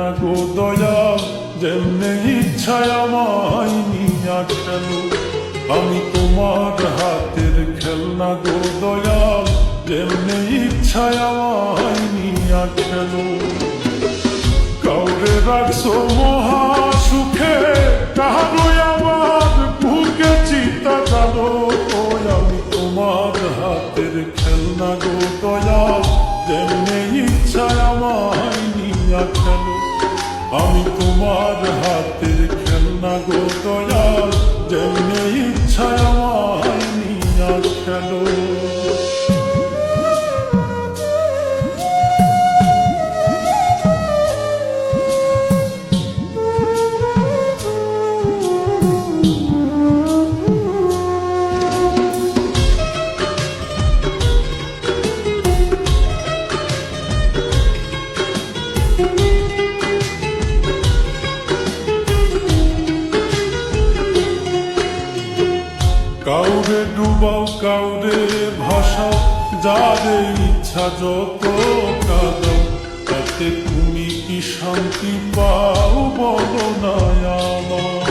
খেলনা গো দয়াল, যেমনে ইচ্ছায় আমায় নিয়া খেলো। আমি তোমার হাতের খেলনা গো দয়াল, যেমনে ইচ্ছায় আমায় নিয়া খেলো। কাউরে রাখছো মহা সুখে, কারো আবার বুকে চিতা জানো। আমি তোমার হাতের খেলনা গো দয়াল, যেমনে ইচ্ছায় আমায় নিয়া খেলো। আমি তোমার হাতের খেলনা গো দয়াল, যেমনে ইচ্ছায় আমায় নিয়া খেলো। কাউরে ডুবাও কাউরে ভাসাও, যারে ইচ্ছা যত কাঁদাও, তাতে তুমি কি শান্তি পাও বলো না আমার।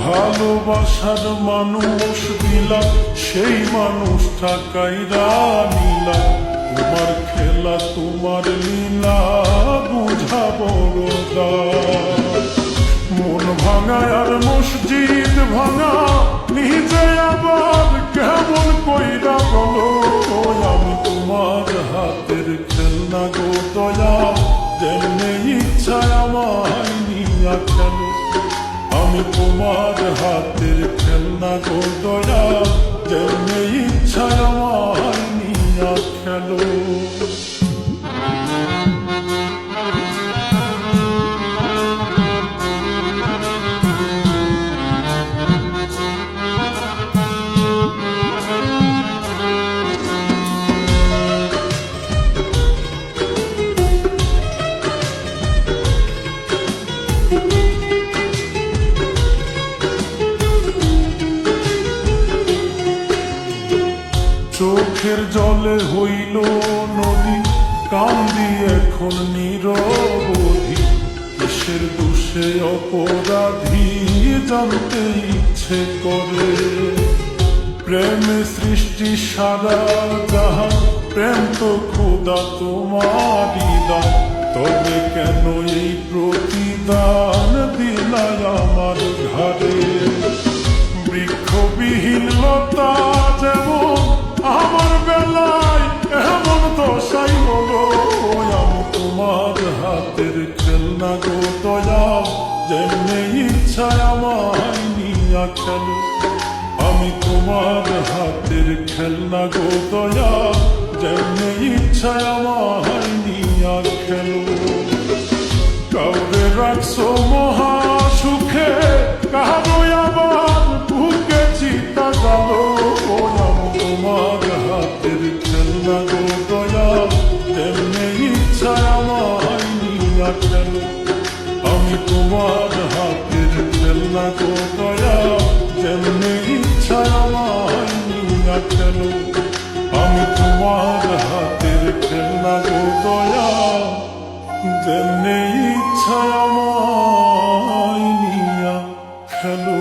ভালোবাসার মানুষ দিলাম, সেই মানুষটা কাইরা নিলাম। তোমার খেলা তোমার লীলা বুঝা বড় দায়। মন ভাঙা আর মসজিদ ভাঙা, নিজে আবার কেমন কইরা বলো। আমি তোমার হাতের খেলনা গো দয়াল, যেমনে ইচ্ছায় আমায় নিয়া খেলো। আমি তোমার হাতের খেলনা গো দয়াল, যেমনে ইচ্ছায় আমায় নিয়া খেলো। চোখের জলে হইল নদী, কান্দি এখন নিরবধি। কিসের দোষে অপরাধী জানতে ইচ্ছে করে। প্রেমে সৃষ্টি সারা জাহান, প্রেম তো খোদা তোমারই দান। তবে কেন এই প্রতিদান দিলাই আমার ঘাড়ে। বৃক্ষবিহীন লতা যেমন আমার বেলায় এমন দশাই হলো। আমি তোমার হাতের খেলনা গো দয়াল, যেমনে ইচ্ছায় আমায় নিয়া খেলো। আমি তোমার হাতের খেলনা গো দয়াল, যেমনে ইচ্ছায় আমায় নিয়া খেলো। কাউরে রাখছো মহা সুখে, কারো আবার বুকে চিতা জানো। আমি তোমার হাতের খেলনা গো দয়াল, যেমনে ইচ্ছায় আমায় নিয়া খেলো। আমি তোমার হাতের খেলনা গো দয়াল, যেমনে ইচ্ছায় আমায় নিয়া খেলো। আমি তোমার হাতের খেলনা গো দয়াল, যেমনে ইচ্ছায় আমায় নিয়া খেলো।